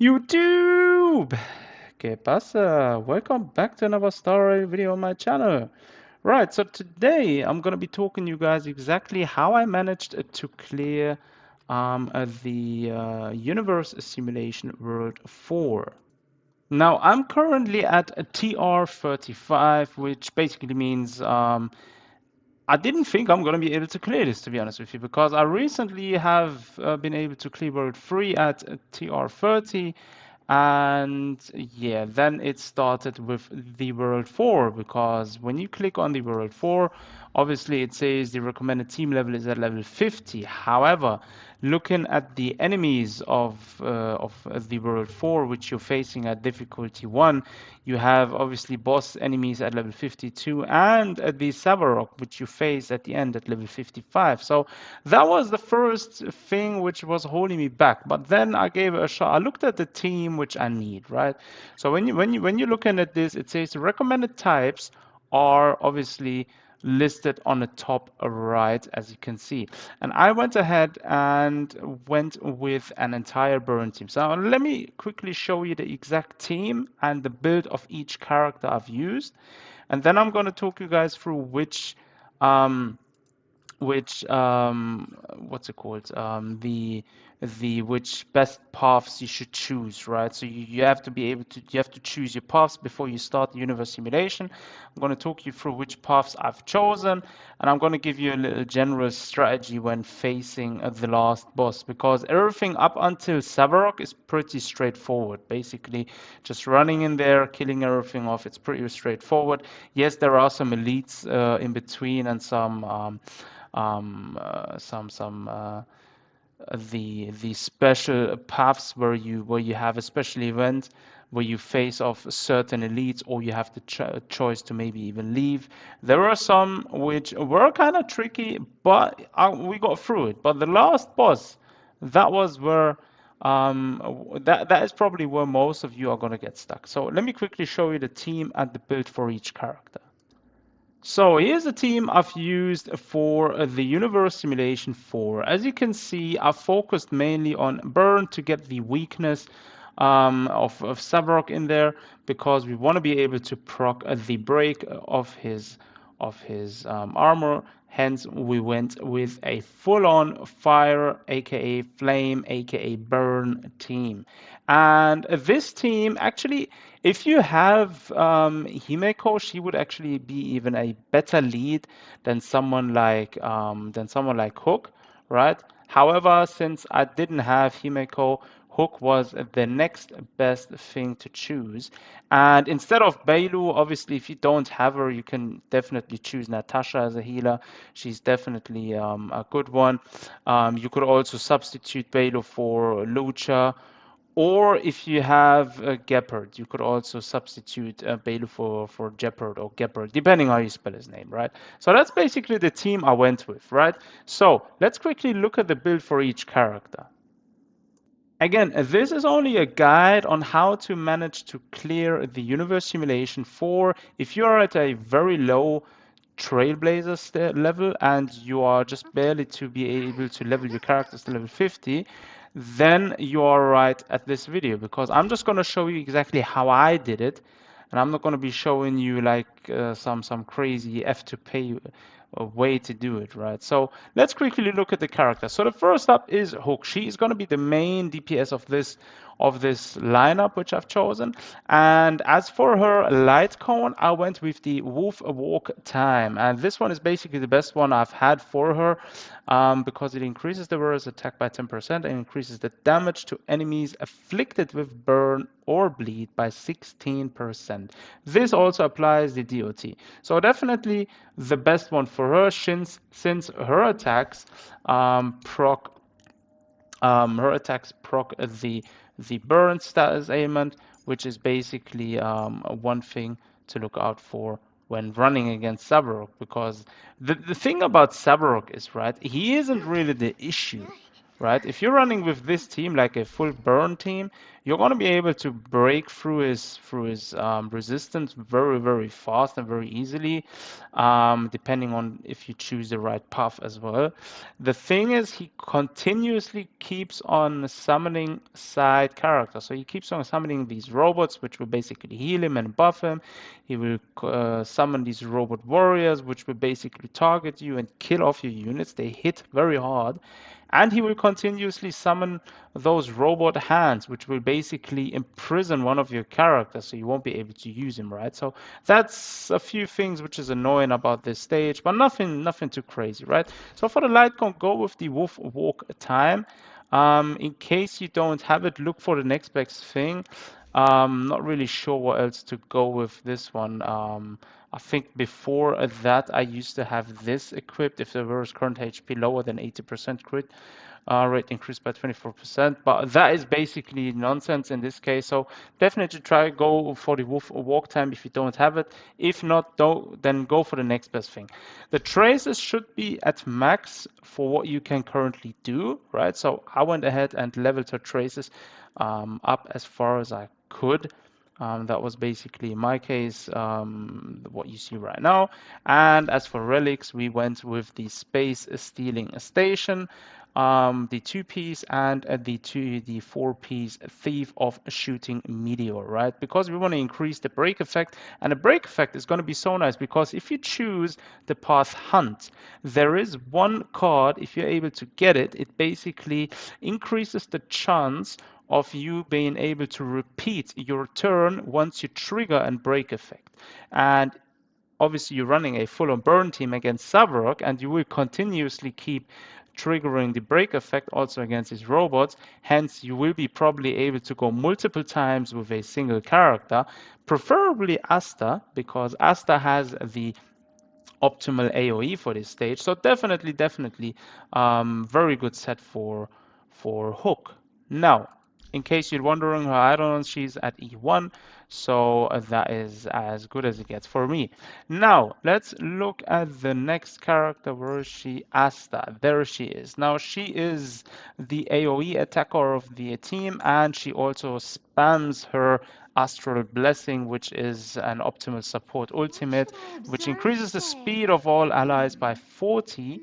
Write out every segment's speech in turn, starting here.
YouTube! ¿Qué pasa? Welcome back to another story video on my channel. Right, so today I'm gonna be talking to you guys exactly how I managed to clear the Universe Simulation World 4. Now I'm currently at a TR35, which basically means I didn't think I'm going to be able to clear this, to be honest with you, because I recently have been able to clear World 3 at TR30, and yeah, then it started with the World 4, because when you click on the World 4, obviously it says the recommended team level is at level 50. However, looking at the enemies of the World 4, which you're facing at difficulty 1, you have obviously boss enemies at level 52 and the Savarok, which you face at the end at level 55. So that was the first thing which was holding me back. But then I gave it a shot. I looked at the team which I need, right? So when you're looking at this, it says the recommended types are obviously listed on the top right, as you can see. And I went ahead and went with an entire burn team. So let me quickly show you the exact team and the build of each character I've used. And then I'm going to talk you guys through um, which what's it called the which best paths you should choose, right? So you have to be able to you have to choose your paths before you start the universe simulation. I'm going to talk you through which paths I've chosen, and I'm going to give you a little general strategy when facing the last boss, because everything up until Savarok is pretty straightforward. Basically just running in there, killing everything off. It's pretty straightforward. Yes, there are some elites in between and some the special paths where you have a special event where you face off certain elites, or you have the choice to maybe even leave. There are some which were kind of tricky, but we got through it. But the last boss, that was where that is probably where most of you are going to get stuck. So let me quickly show you the team and the build for each character. So here's the team I've used for the Universe Simulation 4. As you can see, I've focused mainly on Burn to get the weakness of Savarok in there, because we want to be able to proc the break of his armor. Hence, we went with a full-on fire, aka flame, aka burn team. And this team, actually, if you have Himeko, she would actually be even a better lead than someone like Hook, right? However, since I didn't have Himeko, Hook was the next best thing to choose. And instead of Bailu, obviously, if you don't have her, you can definitely choose Natasha as a healer. She's definitely a good one. You could also substitute Bailu for Lucha. Or if you have Gepard, you could also substitute Bailu for Jeopard or Gepard, depending how you spell his name, right? So that's basically the team I went with, right? So let's quickly look at the build for each character. Again, this is only a guide on how to manage to clear the universe simulation for if you are at a very low trailblazer level and you are just barely to be able to level your characters to level 50, then you are right at this video, because I'm just going to show you exactly how I did it, and I'm not going to be showing you like some crazy F to pay way to do it, right? So let's quickly look at the character. So the first up is Hook. She is going to be the main DPS of this lineup which I've chosen. And as for her light cone, I went with the Wolf Walk Time, and this one is basically the best one I've had for her, because it increases the wearer's attack by 10% and increases the damage to enemies afflicted with burn or bleed by 16%. This also applies the DOT. So definitely the best one for her, since proc her attacks proc the burn status ailment, which is basically one thing to look out for when running against Savarok, because the thing about Savarok is, right, he isn't really the issue, right? If you're running with this team, like a full burn team, you're going to be able to break through his resistance very, very fast and very easily, depending on if you choose the right path as well. The thing is, he continuously keeps on summoning side characters. So he keeps on summoning these robots, which will basically heal him and buff him. He will summon these robot warriors, which will basically target you and kill off your units. They hit very hard. And he will continuously summon those robot hands, which will basically imprison one of your characters, so you won't be able to use him, right? So that's a few things which is annoying about this stage, but nothing too crazy, right? So for the light cone, go with the wolf walk time. In case you don't have it, look for the next best thing. Not really sure what else to go with this one. I think before that I used to have this equipped if there was current HP lower than 80% crit rate increased by 24%, but that is basically nonsense in this case. So definitely try go for the wolf walk time if you don't have it. If not, then go for the next best thing. The traces should be at max for what you can currently do, right? So I went ahead and leveled her traces up as far as I could. That was basically in my case what you see right now. And as for relics, we went with the space stealing station, the two-piece, and the four-piece thief of shooting meteor, right? Because we want to increase the break effect, and the break effect is going to be so nice because if you choose the path hunt, there is one card. If you're able to get it, it basically increases the chance of you being able to repeat your turn once you trigger and break effect. And obviously you're running a full-on burn team against Savarok, and you will continuously keep triggering the break effect also against his robots. Hence, you will be probably able to go multiple times with a single character, preferably Asta, because Asta has the optimal AoE for this stage. So definitely, very good set for Hook. Now, in case you're wondering, her Eidolon, she's at E1, so that is as good as it gets for me. Now, let's look at the next character. Where is she? Asta. There she is. Now, she is the AoE attacker of the team, and she also spams her Astral Blessing, which is an optimal support ultimate, which increases the speed of all allies by 40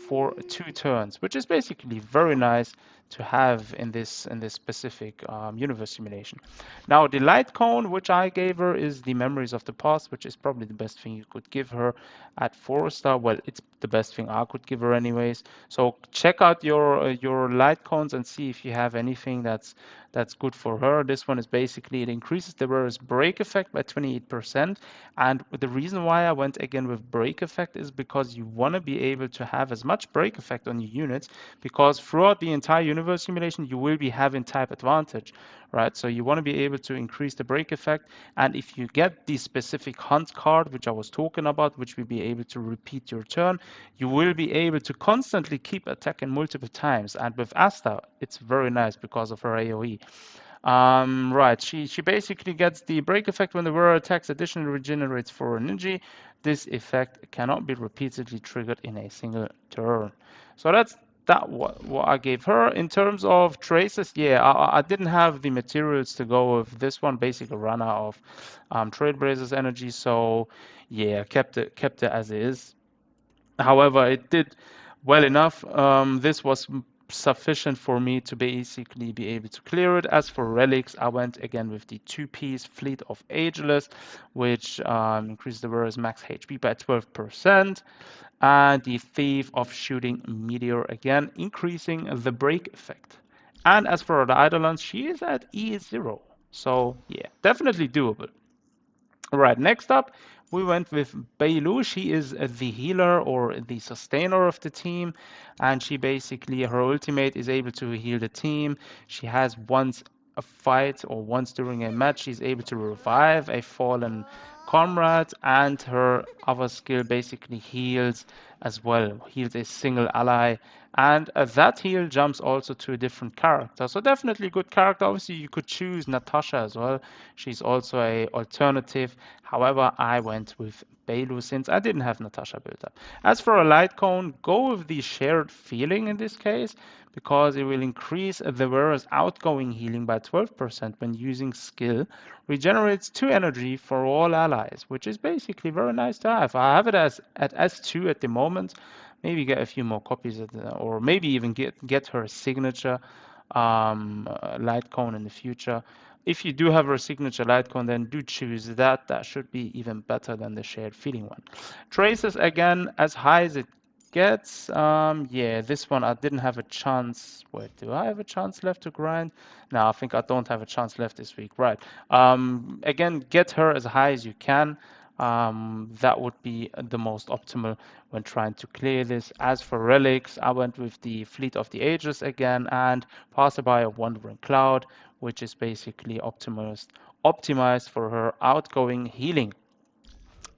for 2 turns, which is basically very nice to have in this specific universe simulation. Now, the light cone which I gave her is the Memories of the Past, which is probably the best thing you could give her at 4-star. Well, it's the best thing I could give her anyways. So check out your light cones and see if you have anything that's good for her. This one is basically, it increases the wearer's break effect by 28%. And the reason why I went again with break effect is because you want to be able to have as much break effect on your units, because throughout the entire universe simulation, you will be having type advantage, right? So you want to be able to increase the break effect. And if you get the specific hunt card, which I was talking about, which will be able to repeat your turn, you will be able to constantly keep attacking multiple times. And with Asta, it's very nice because of her AoE. Right, she basically gets the break effect when the wearer attacks additionally regenerates for energy. This effect cannot be repeatedly triggered in a single turn. So that's what I gave her. In terms of traces, yeah, I didn't have the materials to go with this one. Basically run out of Trailblazer's energy, so yeah, kept it as is. However, it did well enough. This was sufficient for me to basically be able to clear it. As for relics, I went again with the two-piece Fleet of Ageless, which increased the wearer's max HP by 12%, and the Thief of Shooting Meteor, again increasing the break effect. And as for the Eidolons, she is at E0, so yeah, definitely doable. All right, next up, we went with Beilu. She is the healer or the sustainer of the team, and she basically, her ultimate is able to heal the team. She has once a fight or once during a match, she's able to revive a fallen comrade, and her other skill basically heals as well, heals a single ally. And that heal jumps also to a different character. So definitely good character. Obviously, you could choose Natasha as well. She's also a alternative. However, I went with Bailu since I didn't have Natasha built up. As for a light cone, go with the shared feeling in this case, because it will increase the wearer's outgoing healing by 12% when using skill, regenerates 2 energy for all allies, which is basically very nice to have. I have it as at S2 at the moment. Maybe get a few more copies of or maybe even get her signature light cone in the future. If you do have her signature light cone, then do choose that. That should be even better than the shared feeling one. Traces again as high as it gets. Yeah, this one I didn't have a chance. Wait, do I have a chance left to grind? No, I think I don't have a chance left this week. Right. Again, get her as high as you can. That would be the most optimal when trying to clear this. As for relics, I went with the Fleet of the Ages again and Passerby of Wandering Cloud, which is basically optimized for her outgoing healing.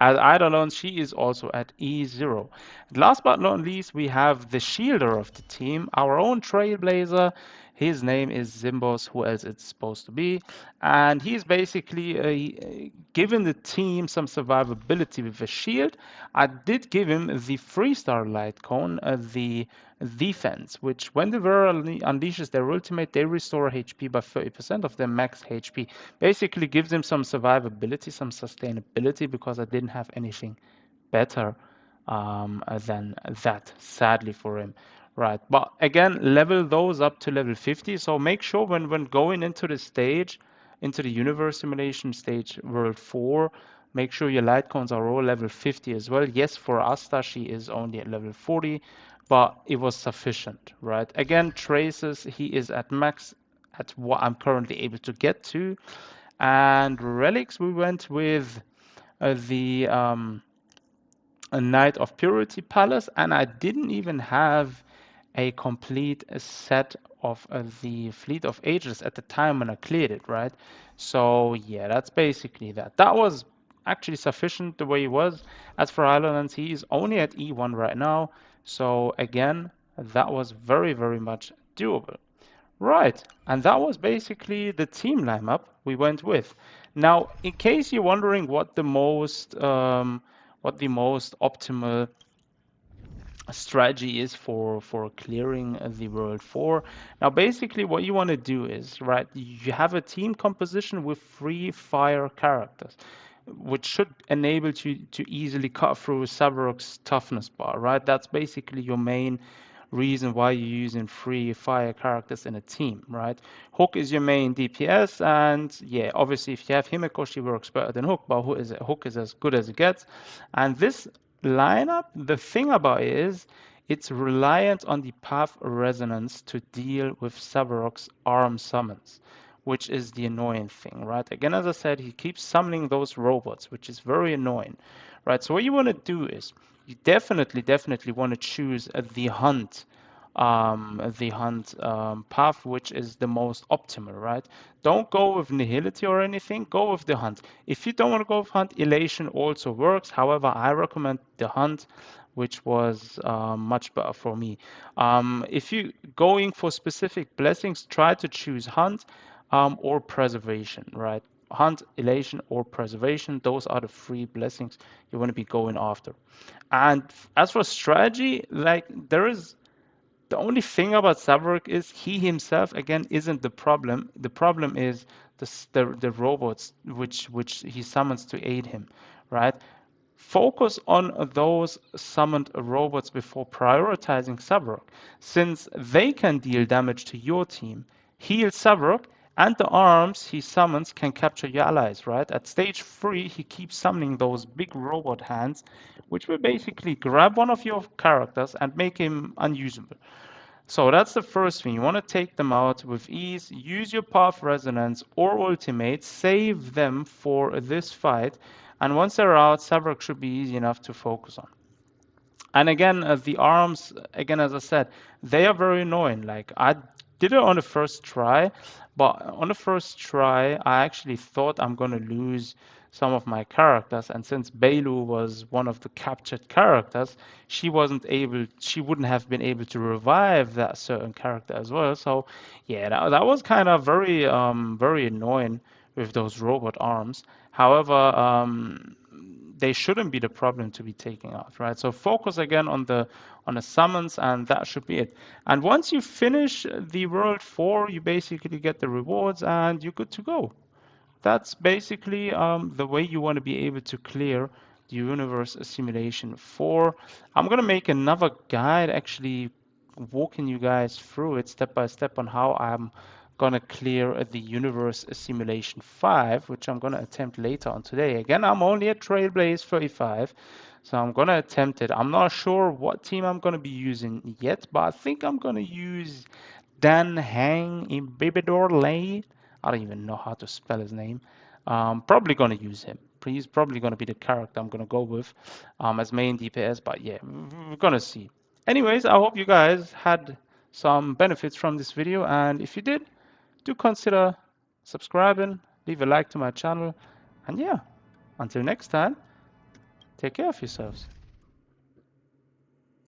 As Eidolon, she is also at E0. Last but not least, we have the shielder of the team, our own Trailblazer. His name is Zimbos, who else it's supposed to be. And he's basically given the team some survivability with a shield. I did give him the 3-star light cone, the defense, which when the wearer unleashes their ultimate, they restore HP by 30% of their max HP. Basically gives them some survivability, some sustainability, because I didn't have anything better than that, sadly for him. Right, but again, level those up to level 50. So make sure when going into the stage, into the universe simulation stage world 4, make sure your light cones are all level 50 as well. Yes, for Asta, she is only at level 40, but it was sufficient, right? Again, Traces, he is at max at what I'm currently able to get to. And relics, we went with the a Knight of Purity Palace, and I didn't even have a complete set of the Fleet of Ages at the time when I cleared it, right? So yeah, that's basically that. That was actually sufficient the way it was. As for Islands, he is only at E1 right now. So again, that was very, very much doable. Right, and that was basically the team lineup we went with. Now, in case you're wondering what the most optimal strategy is for clearing the world 4. Now, basically, what you want to do is, right, you have a team composition with 3 fire characters, which should enable you to easily cut through Savarok's toughness bar, right? That's basically your main reason why you're using 3 fire characters in a team, right? Hook is your main DPS, and yeah, obviously if you have Himeko, she works better than Hook, but Hook is as good as it gets. And this lineup, the thing about it is it's reliant on the path resonance to deal with Savarok's arm summons, which is the annoying thing, right? Again, as I said, he keeps summoning those robots, which is very annoying, right? So what you want to do is you definitely want to choose the hunt path, which is the most optimal, right? Don't go with nihility or anything. Go with the hunt. If you don't want to go with hunt, elation also works. However, I recommend the hunt, which was much better for me. If you going for specific blessings, try to choose hunt or preservation, right? Hunt, elation, or preservation. Those are the 3 blessings you want to be going after. And as for strategy, like there is the only thing about Savarok is he himself again isn't the problem. The problem is the robots which he summons to aid him, right? Focus on those summoned robots before prioritizing Savarok, since they can deal damage to your team, heal Savarok, and the arms he summons can capture your allies, right? At stage 3, he keeps summoning those big robot hands, which will basically grab one of your characters and make him unusable. So that's the first thing. You want to take them out with ease, use your path resonance or ultimate, save them for this fight, and once they're out, Savarok should be easy enough to focus on. And again, the arms, again, as I said, they are very annoying. Like I did it on the first try, but on the first try, I actually thought I'm gonna lose some of my characters. And since Bailu was one of the captured characters, she wouldn't have been able to revive that certain character as well. So yeah, that was kind of very annoying with those robot arms. However, they shouldn't be the problem to be taken out, right? So focus again on the summons, and that should be it. And once you finish the World 4, you basically get the rewards, and you're good to go. That's basically the way you want to be able to clear the universe simulation 4. I'm going to make another guide actually walking you guys through it step by step on how I'm going to clear the universe simulation 5, which I'm going to attempt later on today. Again, I'm only at Trailblaze 35, so I'm going to attempt it. I'm not sure what team I'm going to be using yet, but I think I'm going to use Dan Hang Imbibidor Lay. I don't even know how to spell his name. Probably going to use him. He's probably going to be the character I'm going to go with as main DPS, but yeah, we're going to see. Anyways, I hope you guys had some benefits from this video, and if you did, do consider subscribing, leave a like to my channel, and yeah, until next time, take care of yourselves.